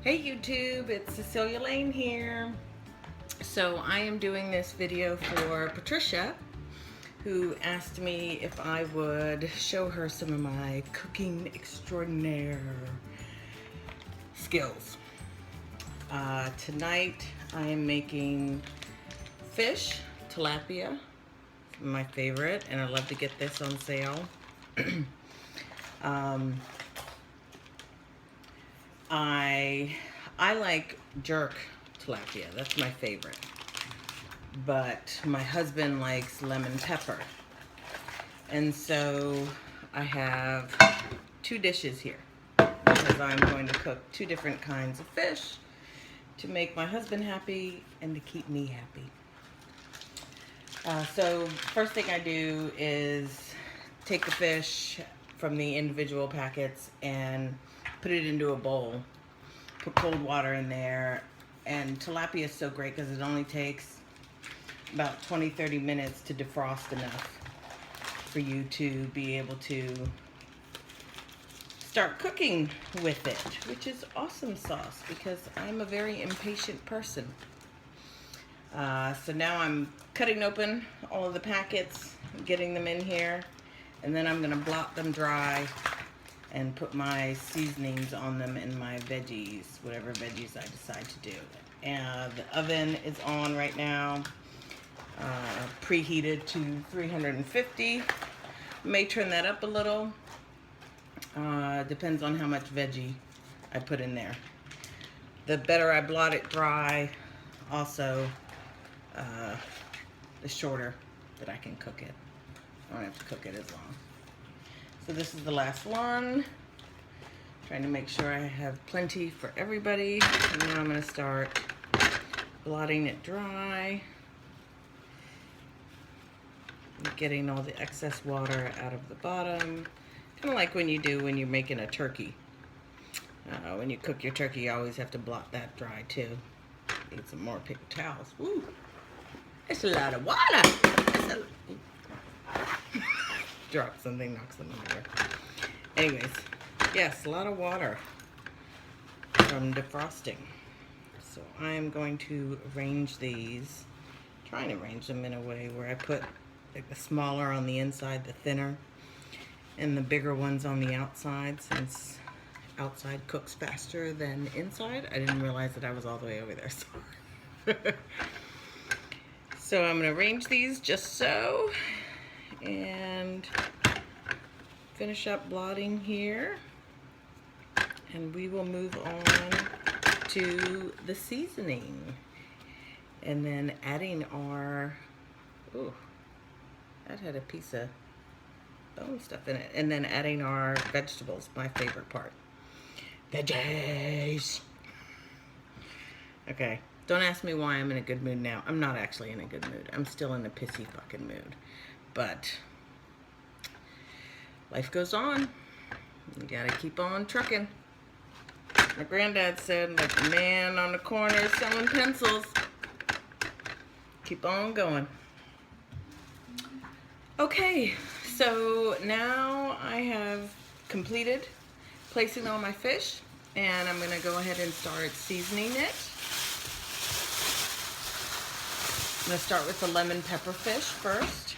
Hey YouTube, it's Cecelia Lane here. So I am doing this video for Patricia, who asked me if I would show her some of my cooking extraordinaire skills. Tonight I am making fish, tilapia, my favorite, and I love to get this on sale. I like jerk tilapia. That's my favorite. But my husband likes lemon pepper. And so I have two dishes here because I'm going to cook two different kinds of fish to make my husband happy and to keep me happy. So first thing I do is take the fish from the individual packets and put it into a bowl. Put cold water in there, and tilapia is so great because it only takes about 20-30 minutes to defrost enough for you to be able to start cooking with it, which is awesome sauce because I'm a very impatient person. So now I'm cutting open all of the packets, getting them in here, and then I'm gonna blot them dry and put my seasonings on them and my veggies, whatever veggies I decide to do. And the oven is on right now, preheated to 350. May turn that up a little. Depends on how much veggie I put in there. The better I blot it dry, also the shorter that I can cook it. I don't have to cook it as long. So this is the last one. Trying to make sure I have plenty for everybody. And now I'm going to start blotting it dry. Getting all the excess water out of the bottom. Kind of like when you do when you're making a turkey. When you cook your turkey, you always have to blot that dry too. Need some more paper towels. Woo! It's a lot of water! Drop something, knock something over. Anyways, yes, a lot of water from defrosting. So I'm going to arrange these, trying to arrange them in a way where I put like the smaller on the inside, the thinner, and the bigger ones on the outside, since outside cooks faster than inside. I didn't realize that I was all the way over there. So I'm going to arrange these just so. And finish up blotting here, and we will move on to the seasoning, and then adding our, ooh, that had a piece of bone stuff in it, and then adding our vegetables, my favorite part. Veggies. Okay, don't ask me why I'm in a good mood now. I'm not actually in a good mood. I'm still in a pissy fucking mood. But life goes on. You gotta keep on trucking. My granddad said, like the man on the corner selling pencils. Keep on going. Okay, so now I have completed placing all my fish, and I'm gonna go ahead and start seasoning it. I'm gonna start with the lemon pepper fish first.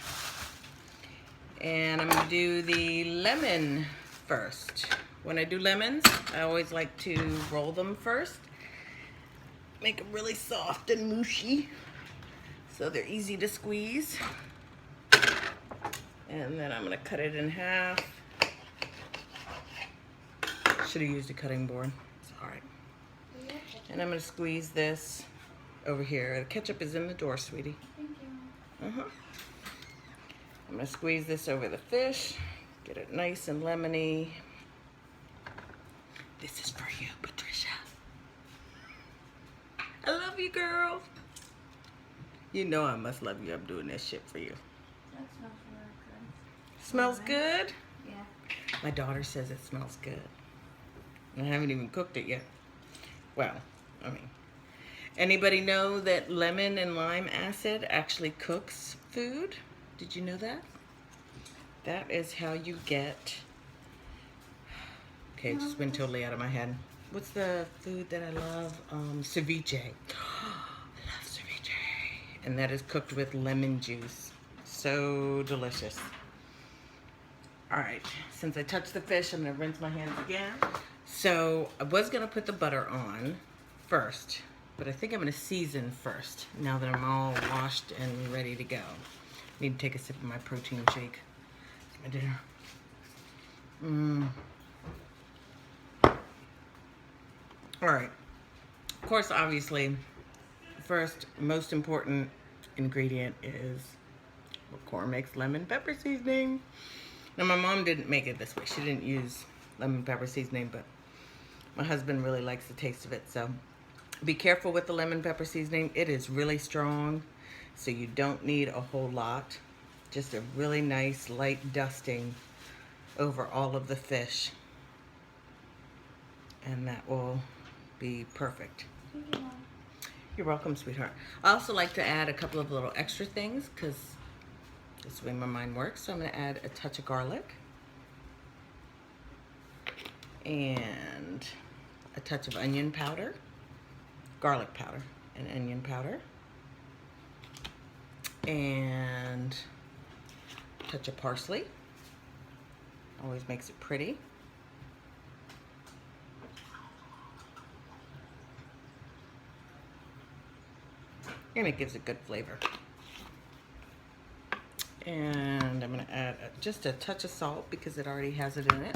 And I'm gonna do the lemon first. When I do lemons, I always like to roll them first. Make them really soft and mushy, so they're easy to squeeze. And then I'm gonna cut it in half. Should have used a cutting board, it's all right. And I'm gonna squeeze this over here. The ketchup is in the door, sweetie. Thank you. Uh-huh. I'm going to squeeze this over the fish, get it nice and lemony. This is for you, Patricia. I love you, girl. You know I must love you. I'm doing this shit for you. That smells really good. Smells good? Yeah. My daughter says it smells good. I haven't even cooked it yet. Well, I mean, anybody know that lemon and lime acid actually cooks food? Did you know that? That is how you get... Okay, it just went totally out of my head. what's the food that I love? Ceviche. I love ceviche. And that is cooked with lemon juice. So delicious. All right, since I touched the fish, I'm gonna rinse my hands again. So I was gonna put the butter on first, but I think I'm gonna season first now that I'm all washed and ready to go. Need to take a sip of my protein shake. It's my dinner. All right. Of course, obviously, first most important ingredient is McCormick's lemon pepper seasoning. Now, my mom didn't make it this way. She didn't use lemon pepper seasoning, but my husband really likes the taste of it. So be careful with the lemon pepper seasoning. It is really strong, so you don't need a whole lot. Just a really nice light dusting over all of the fish. And that will be perfect. Thank you, Mom. You're welcome, sweetheart. I also like to add a couple of little extra things because that's the way my mind works. So I'm going to add a touch of garlic and a touch of onion powder, garlic powder and onion powder, and a touch of parsley. Always makes it pretty. And it gives a good flavor. And I'm going to add just a touch of salt because it already has it in it.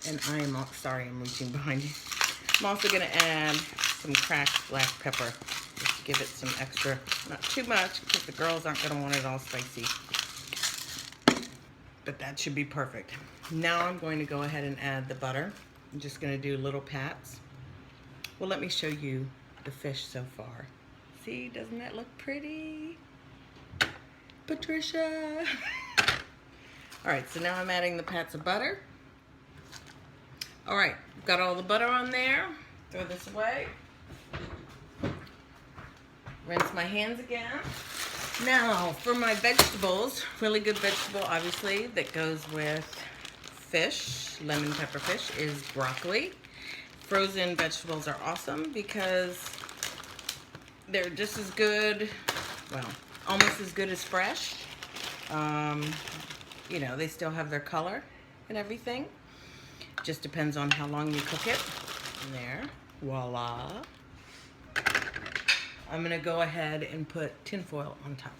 And I am, sorry, I'm reaching behind you. I'm also going to add some cracked black pepper just to give it some extra, not too much because the girls aren't going to want it all spicy. But that should be perfect. Now I'm going to go ahead and add the butter. I'm just going to do little pats. Well, let me show you the fish so far. See, doesn't that look pretty? Patricia. All right, so now I'm adding the pats of butter. All right, got all the butter on there. Throw this away. Rinse my hands again. Now, for my vegetables, really good vegetable, obviously, that goes with fish, lemon pepper fish, is broccoli. Frozen vegetables are awesome because they're just as good, well, almost as good as fresh. You know, they still have their color and everything. Just depends on how long you cook it. And there, voila. I'm gonna go ahead and put tinfoil on top.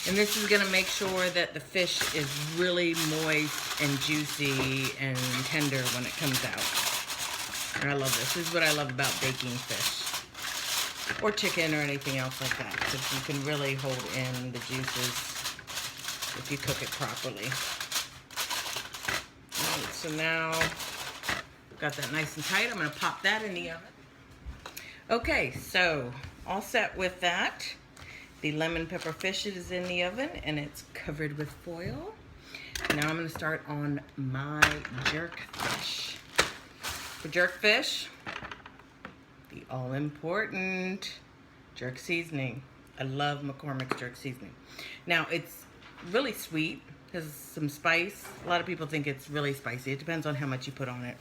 And this is gonna make sure that the fish is really moist and juicy and tender when it comes out. And I love this. This is what I love about baking fish. Or chicken or anything else like that. Because you can really hold in the juices if you cook it properly. All right, so now, got that nice and tight. I'm gonna pop that in the oven. Okay, so all set with that. The lemon pepper fish is in the oven and it's covered with foil. Now I'm gonna start on my jerk fish. For jerk fish, the all-important jerk seasoning. I love McCormick's jerk seasoning. Now, it's really sweet, has some spice. A lot of people think it's really spicy. It depends on how much you put on it.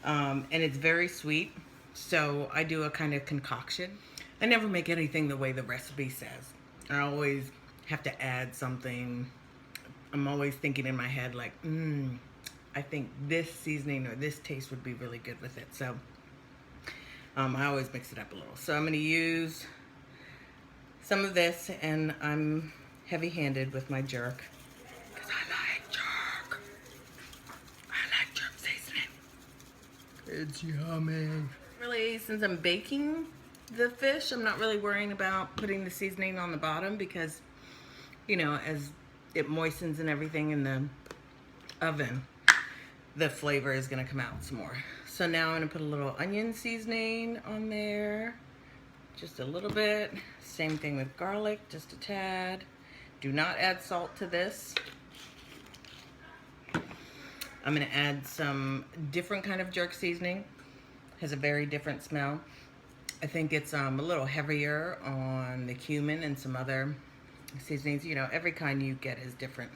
And it's very sweet, so I do a kind of concoction. I never make anything the way the recipe says. I always have to add something. I'm always thinking in my head like, I think this seasoning or this taste would be really good with it. So I always mix it up a little. So I'm going to use some of this, and I'm heavy-handed with my jerk because I like jerk. I like jerk seasoning. It's yummy. Really, since I'm baking the fish, I'm not really worrying about putting the seasoning on the bottom because, you know, as it moistens and everything in the oven, the flavor is going to come out some more. So now I'm going to put a little onion seasoning on there. Just a little bit. Same thing with garlic, just a tad. Do not add salt to this. I'm going to add some different kind of jerk seasoning. Has a very different smell. I think it's a little heavier on the cumin and some other seasonings. You know, every kind you get is different.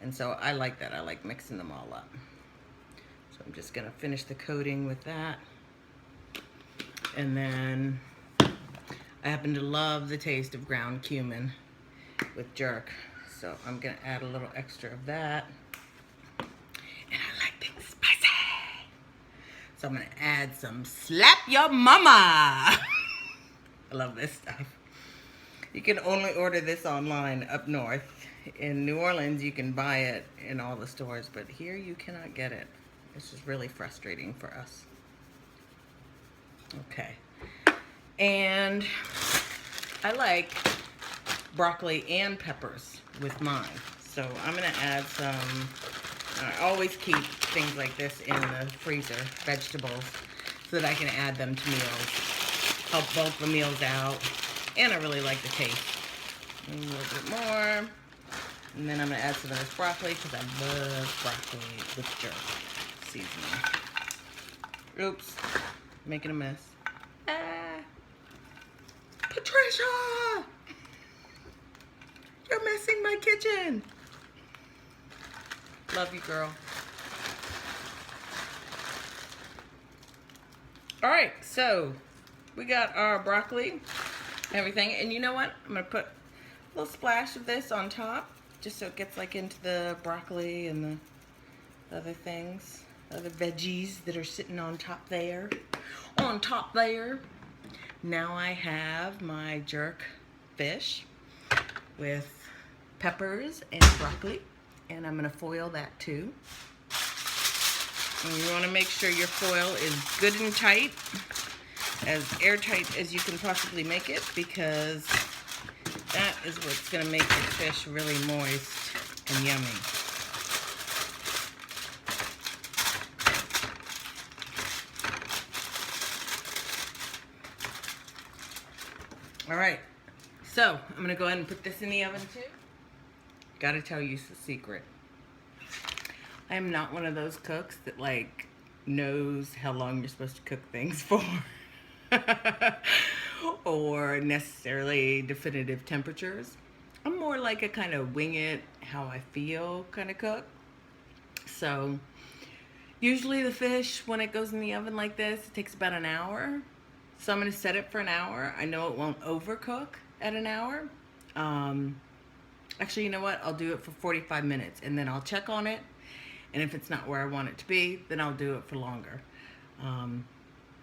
And so I like that. I like mixing them all up. So I'm just gonna finish the coating with that. And then I happen to love the taste of ground cumin with jerk. So I'm gonna add a little extra of that. And I like things spicy. So I'm gonna add some slap your mama. I love this stuff. You can only order this online up north. In New Orleans, you can buy it in all the stores, but here you cannot get it. It's just really frustrating for us. Okay. And I like broccoli and peppers with mine. So I'm gonna add some, I always keep things like this in the freezer, vegetables, so that I can add them to meals, help bulk the meals out, and I really like the taste. A little bit more, and then I'm gonna add some of this broccoli because I love broccoli with jerk seasoning. Oops, making a mess. Patricia! You're messing my kitchen. Love you, girl. All right, so we got our broccoli, everything, and you know what? I'm gonna put a little splash of this on top, just so it gets like into the broccoli and the other things, other veggies that are sitting on top there. On top there. Now I have my jerk fish with peppers and broccoli, and I'm gonna foil that too. And you wanna make sure your foil is good and tight, as airtight as you can possibly make it, because that is what's gonna make your fish really moist and yummy. All right, so I'm gonna go ahead and put this in the oven too. Gotta tell you the secret. I am not one of those cooks that like knows how long you're supposed to cook things for. Or necessarily definitive temperatures. I'm more like a kind of wing it, how I feel kind of cook. So usually the fish, when it goes in the oven like this, it takes about an hour. So I'm gonna set it for an hour. I know it won't overcook at an hour. Actually, you know what? I'll do it for 45 minutes and then I'll check on it. And if it's not where I want it to be, then I'll do it for longer.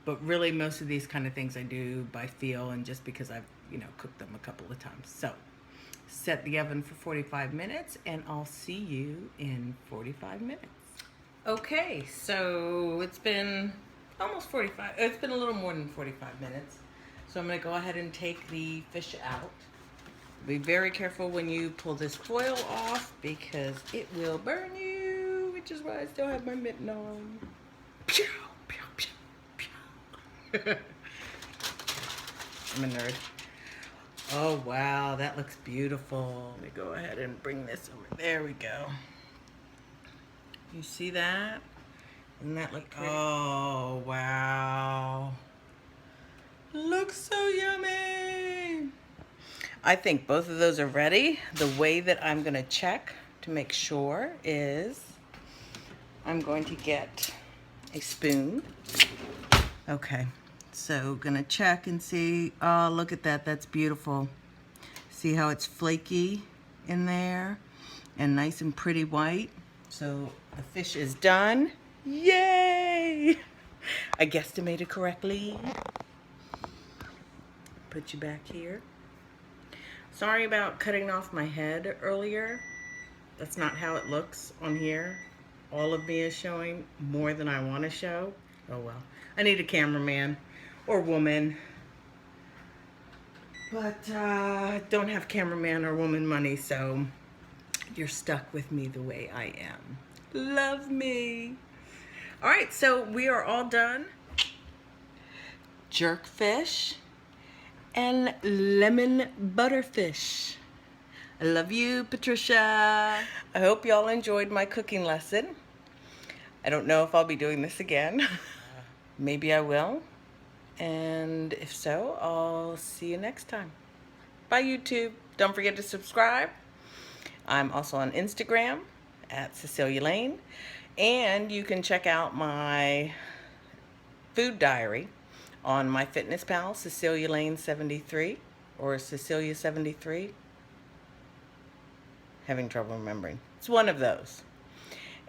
But really most of these kind of things I do by feel and just because I've, cooked them a couple of times. So set the oven for 45 minutes and I'll see you in 45 minutes. Okay, so it's been almost 45, it's been a little more than 45 minutes. So I'm gonna go ahead and take the fish out. Be very careful when you pull this foil off because it will burn you, which is why I still have my mitten on. Pew, pew, pew, pew. I'm a nerd. Oh wow, that looks beautiful. Let me go ahead and bring this over. There we go. You see that? Doesn't that look pretty? Oh, wow. Looks so yummy. I think both of those are ready. The way that I'm gonna check to make sure is I'm going to get a spoon. Okay, so gonna check and see. Oh, look at that, that's beautiful. See how it's flaky in there and nice and pretty white. So the fish is done. Yay! I guesstimated correctly. Put you back here. Sorry about cutting off my head earlier. That's not how it looks on here. All of me is showing more than I want to show. Oh well. I need a cameraman or woman. But don't have cameraman or woman money, so you're stuck with me the way I am. Love me. All right, so we are all done. Jerk fish and lemon butterfish. I love you, Patricia. I hope y'all enjoyed my cooking lesson. I don't know if I'll be doing this again. Maybe I will. And if so, I'll see you next time. Bye, YouTube. Don't forget to subscribe. I'm also on Instagram at Cecelia Lane. And you can check out my food diary on MyFitnessPal, Cecelia Lane 73 or Cecelia 73. Having trouble remembering. It's one of those.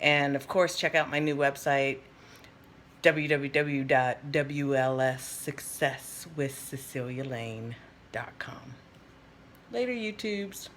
And of course, check out my new website, www.wlssuccesswithcecelialane.com. Later, YouTubes.